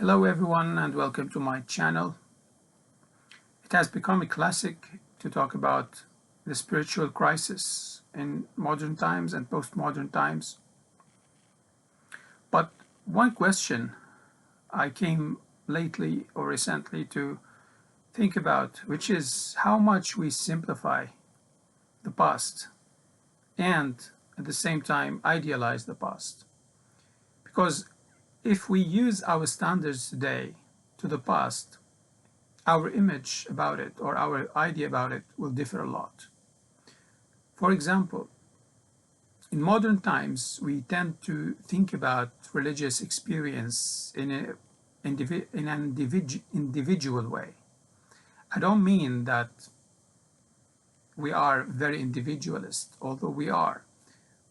Hello everyone and welcome to my channel. It has become a classic to talk about the spiritual crisis in modern times and postmodern times. But one question I came lately or recently to think about, which is how much we simplify the past and at the same time idealize the past. Because if we use our standards today to the past, our image about it or our idea about it will differ a lot. For example, in modern times, we tend to think about religious experience in an individual way. I don't mean that we are very individualist, although we are.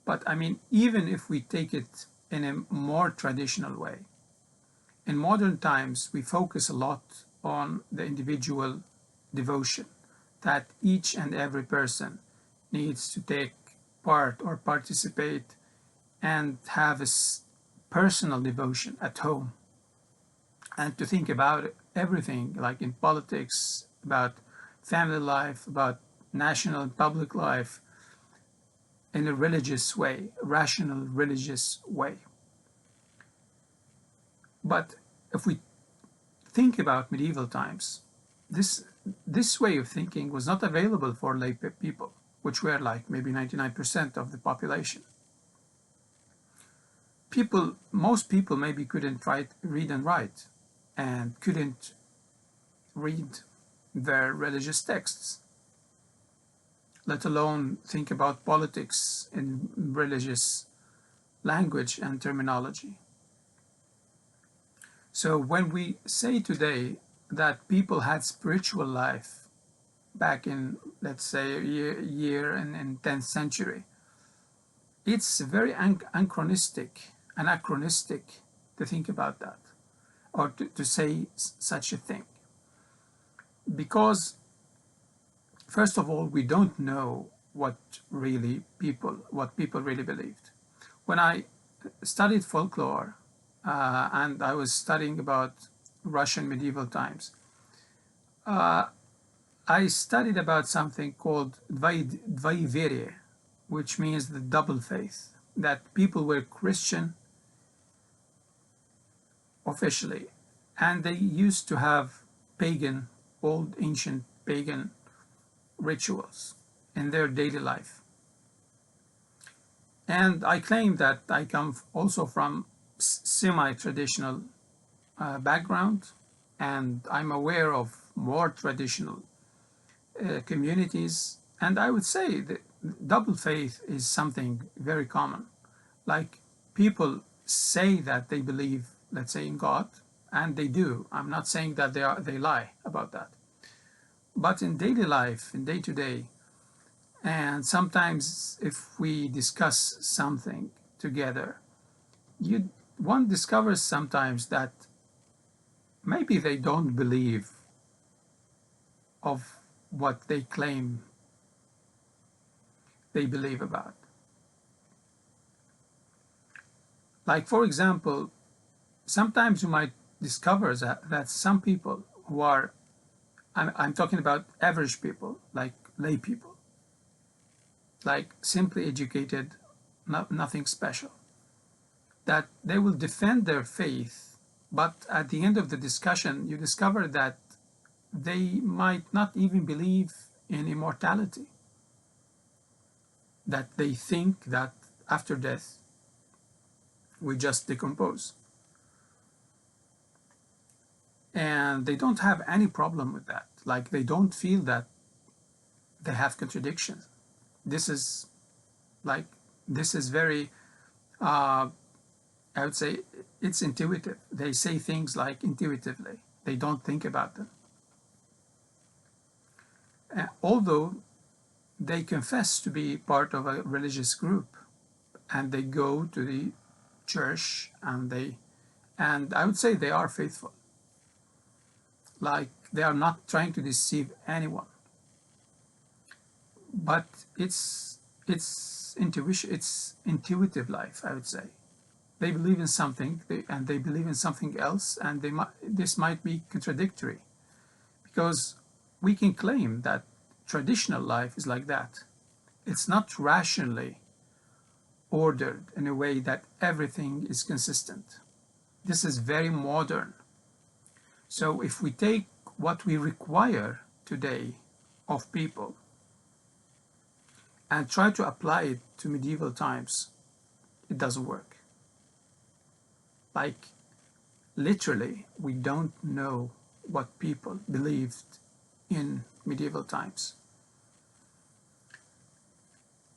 But I mean, even if we take it in a more traditional way, in modern times, we focus a lot on the individual devotion that each and every person needs to take part or participate and have a personal devotion at home and to think about everything like in politics, about family life, about national and public life in a religious way, rational religious way. But if we think about medieval times, this way of thinking was not available for lay people, which were like maybe 99% of the population. Most people maybe couldn't read and write and couldn't read their religious texts, let alone think about politics in religious language and terminology. So when we say today that people had spiritual life back in, let's say, year in 10th century, it's very anachronistic to think about that or to say such a thing. Because, first of all, we don't know what people really believed. When I studied folklore, and I was studying about Russian medieval times. I studied about something called Dvaiverye, which means the double faith, that people were Christian officially, and they used to have old ancient pagan rituals in their daily life. And I claim that I come also from semi-traditional background, and I'm aware of more traditional communities. And I would say that double faith is something very common. Like people say that they believe, let's say, in God, and they do. I'm not saying that they lie about that. But in daily life, in day-to-day, and sometimes if we discuss something together, one discovers sometimes that maybe they don't believe of what they claim they believe about. Like, for example, sometimes you might discover that some people who are, I'm talking about average people, like lay people, like simply educated, nothing special, that they will defend their faith, but at the end of the discussion, you discover that they might not even believe in immortality, that they think that after death, we just decompose. And they don't have any problem with that. Like, they don't feel that they have contradictions. This is very, I would say it's intuitive. They say things like intuitively. They don't think about them. Although they confess to be part of a religious group and they go to the church and I would say they are faithful. Like, they are not trying to deceive anyone. But it's intuitive life, I would say. they believe in something, and they believe in something else, and this might be contradictory, because we can claim that traditional life is like that. It's not rationally ordered in a way that everything is consistent. This is very modern. So if we take what we require today of people and try to apply it to medieval times, it doesn't work. Like, literally, we don't know what people believed in medieval times.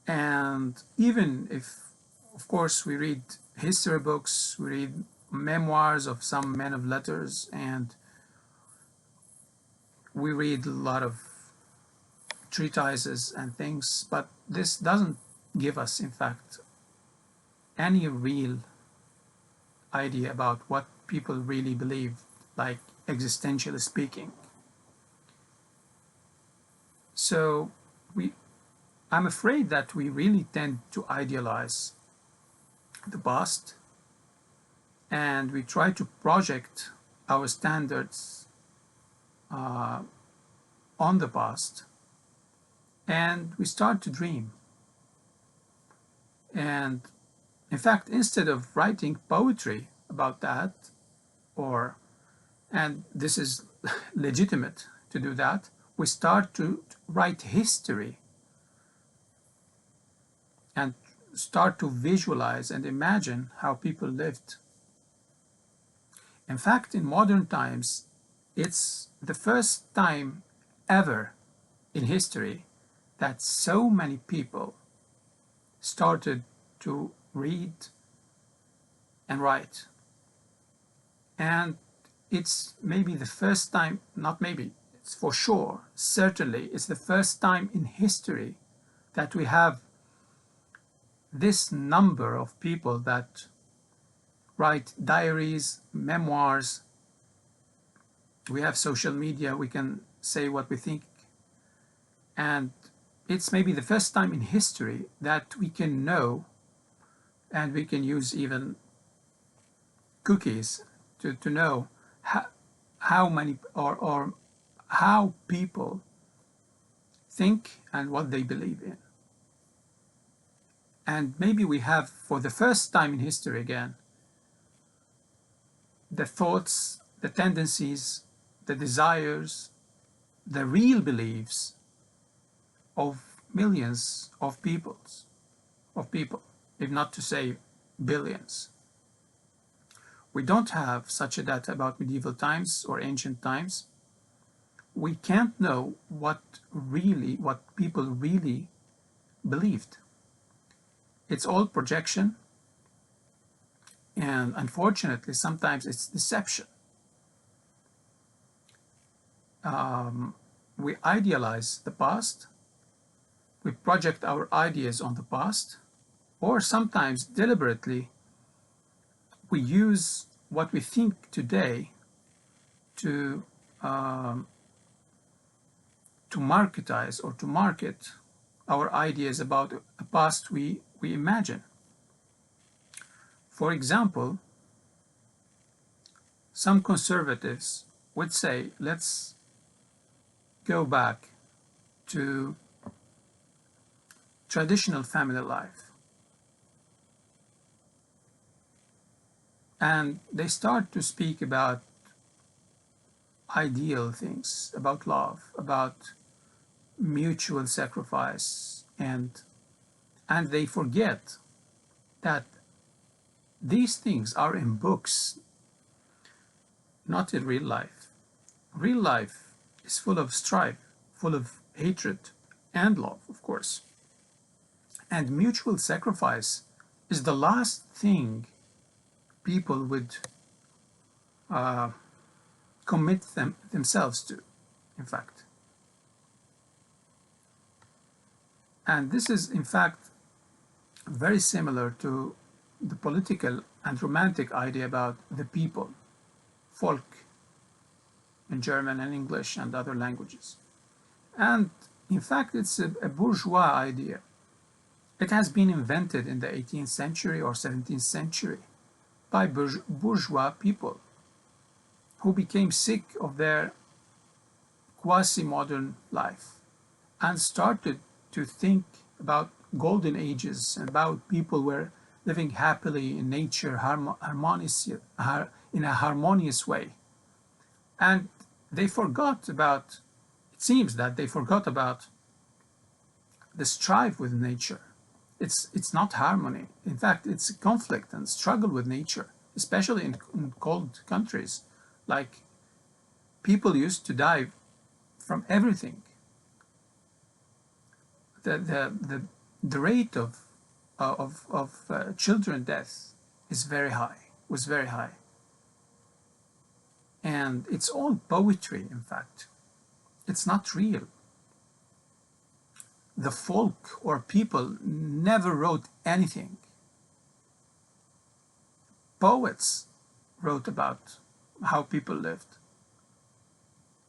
And even if, of course, we read history books, we read memoirs of some men of letters, and we read a lot of treatises and things, but this doesn't give us, in fact, any real idea about what people really believe, like existentially speaking. So I'm afraid that we really tend to idealize the past, and we try to project our standards on the past, and we start to dream. And in fact, instead of writing poetry about that, and this is legitimate to do that, we start to write history and start to visualize and imagine how people lived. In fact, in modern times, it's the first time ever in history that so many people started to read and write. And it's maybe the first time, not maybe, it's for sure, certainly, it's the first time in history that we have this number of people that write diaries, memoirs. We have social media, we can say what we think. And it's maybe the first time in history that we can know, and we can use even cookies to know how many or how people think and what they believe in. And maybe we have, for the first time in history again, the thoughts, the tendencies, the desires, the real beliefs of millions of people, if not to say billions. We don't have such a data about medieval times or ancient times. We can't know what people really believed. It's all projection, and unfortunately, sometimes it's deception. We idealize the past, we project our ideas on the past, or sometimes deliberately we use what we think today to marketize or to market our ideas about a past we imagine. For example, some conservatives would say, let's go back to traditional family life. And they start to speak about ideal things, about love, about mutual sacrifice, and they forget that these things are in books, not in real life. Real life is full of strife, full of hatred and love, of course. And mutual sacrifice is the last thing people would commit themselves to, in fact. And this is, in fact, very similar to the political and romantic idea about the people, Volk, in German and English and other languages. And in fact, it's a bourgeois idea. It has been invented in the 18th century or 17th century. by bourgeois people who became sick of their quasi-modern life and started to think about golden ages and about people were living happily in nature, in a harmonious way. And they forgot about, it seems that they forgot about the strife with nature. It's not harmony. In fact, it's conflict and struggle with nature, especially in cold countries. Like, people used to die from everything. The rate of children death is very high, was very high. And it's all poetry, in fact. It's not real. The folk or people never wrote anything. Poets wrote about how people lived.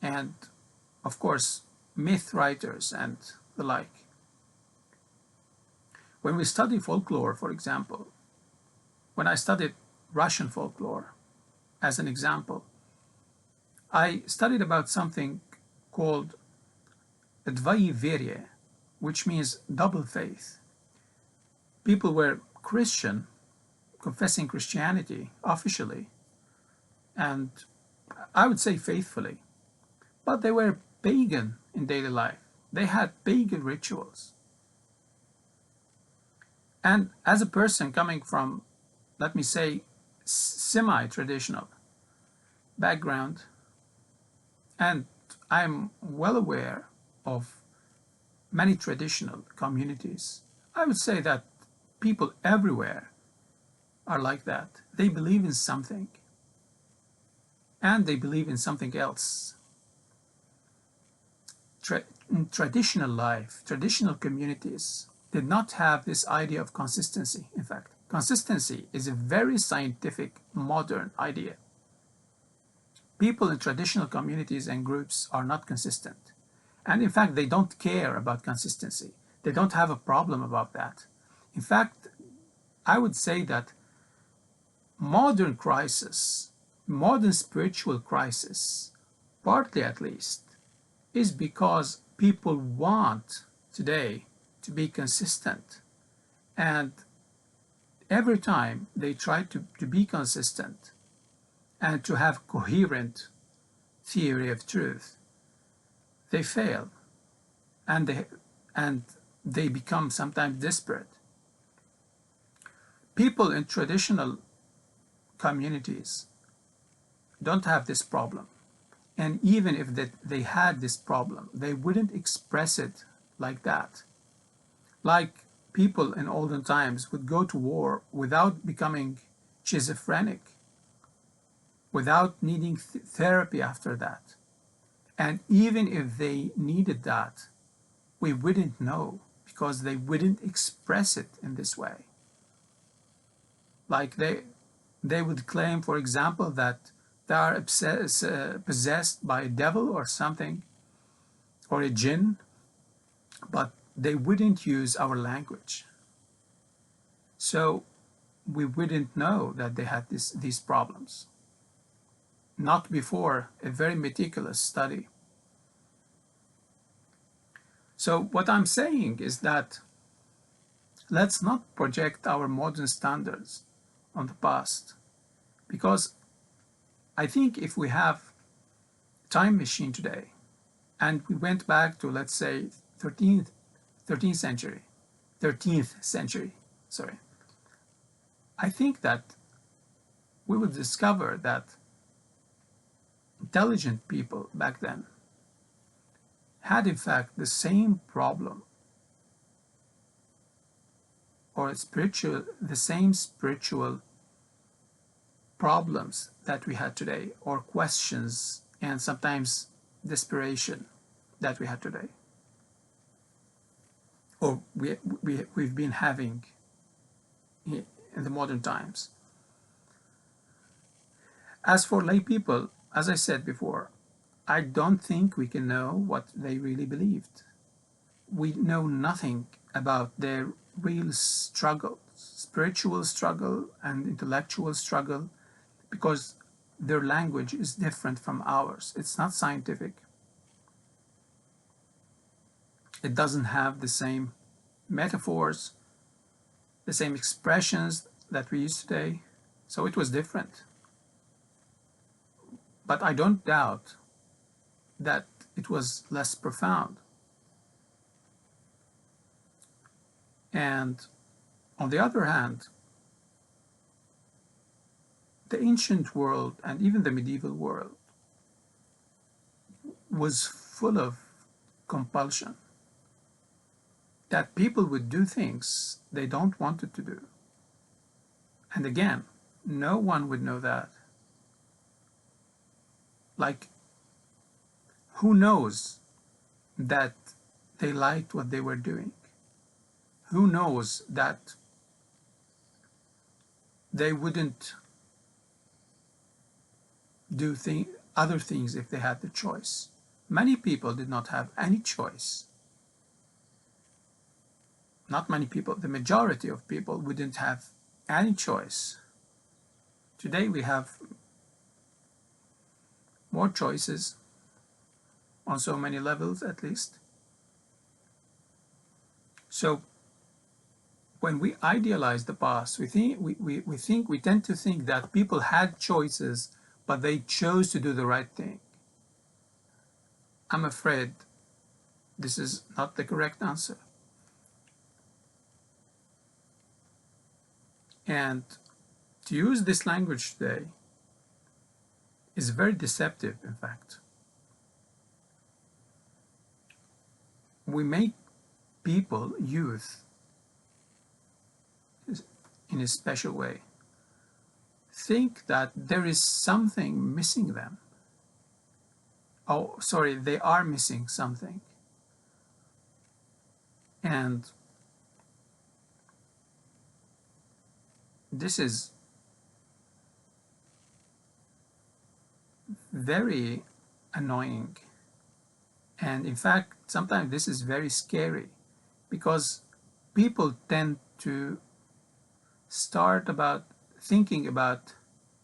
And, of course, myth writers and the like. When we study folklore, for example, when I studied Russian folklore, as an example, I studied about something called Dvayi which means double faith. People were Christian, confessing Christianity officially, and I would say faithfully, but they were pagan in daily life. They had pagan rituals. And as a person coming from, let me say, semi-traditional background, and I'm well aware of many traditional communities, I would say that people everywhere are like that. They believe in something, and they believe in something else. In traditional life, traditional communities did not have this idea of consistency. In fact, consistency is a very scientific, modern idea. People in traditional communities and groups are not consistent. And in fact, they don't care about consistency. They don't have a problem about that. In fact, I would say that modern crisis, modern spiritual crisis, partly at least, is because people want today to be consistent. And every time they try to be consistent and to have coherent theory of truth, they fail, and they become sometimes desperate. People in traditional communities don't have this problem, and even if they had this problem, they wouldn't express it like that. Like, people in olden times would go to war without becoming schizophrenic, without needing therapy after that. And even if they needed that, we wouldn't know because they wouldn't express it in this way. Like, they would claim, for example, that they are possessed by a devil or something, or a jinn, but they wouldn't use our language. So we wouldn't know that they had these problems. Not before a very meticulous study. So what I'm saying is that let's not project our modern standards on the past, because I think if we have a time machine today and we went back to, let's say, 13th century, sorry, I think that we would discover that intelligent people back then had in fact the same problem, or the same spiritual problems that we had today, or questions and sometimes desperation that we had today, or we've been having in the modern times. As for lay people, as I said before, I don't think we can know what they really believed. We know nothing about their real struggle spiritual struggle and intellectual struggle, because their language is different from ours. It's not scientific. It doesn't have the same metaphors, the same expressions that we use today. So it was different. But I don't doubt that it was less profound. And on the other hand, the ancient world and even the medieval world was full of compulsion, that people would do things they don't want to do. And again, no one would know that. Like, who knows that they liked what they were doing? Who knows that they wouldn't do other things if they had the choice? Many people did not have any choice. Not many people, the majority of people wouldn't have any choice. Today we have more choices on so many levels, at least. So when we idealize the past, we tend to think that people had choices, but they chose to do the right thing. I'm afraid this is not the correct answer. And to use this language today is very deceptive, in fact. We make people, youth, in a special way, think that there is something missing them. Oh, sorry, they are missing something. And this is very annoying. And in fact, sometimes this is very scary, because people tend to start about thinking about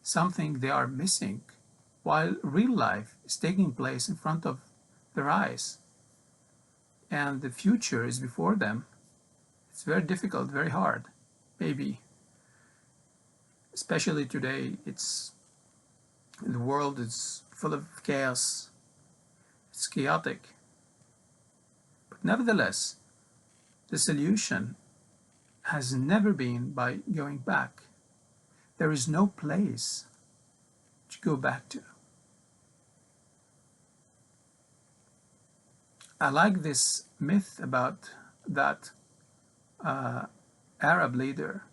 something they are missing while real life is taking place in front of their eyes and the future is before them. It's very difficult, very hard, maybe. Especially today, the world is full of chaos. It's chaotic. But nevertheless, the solution has never been by going back. There is no place to go back to. I like this myth about that Arab leader,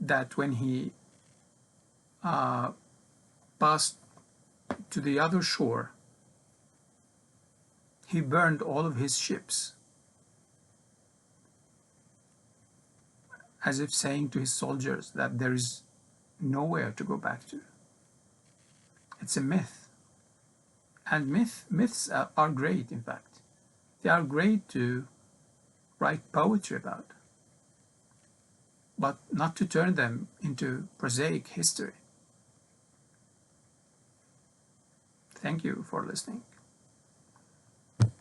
that when he passed to the other shore, he burned all of his ships, as if saying to his soldiers that there is nowhere to go back to. It's a myth. And myths are great, in fact. They are great to write poetry about, but not to turn them into prosaic history. Thank you for listening.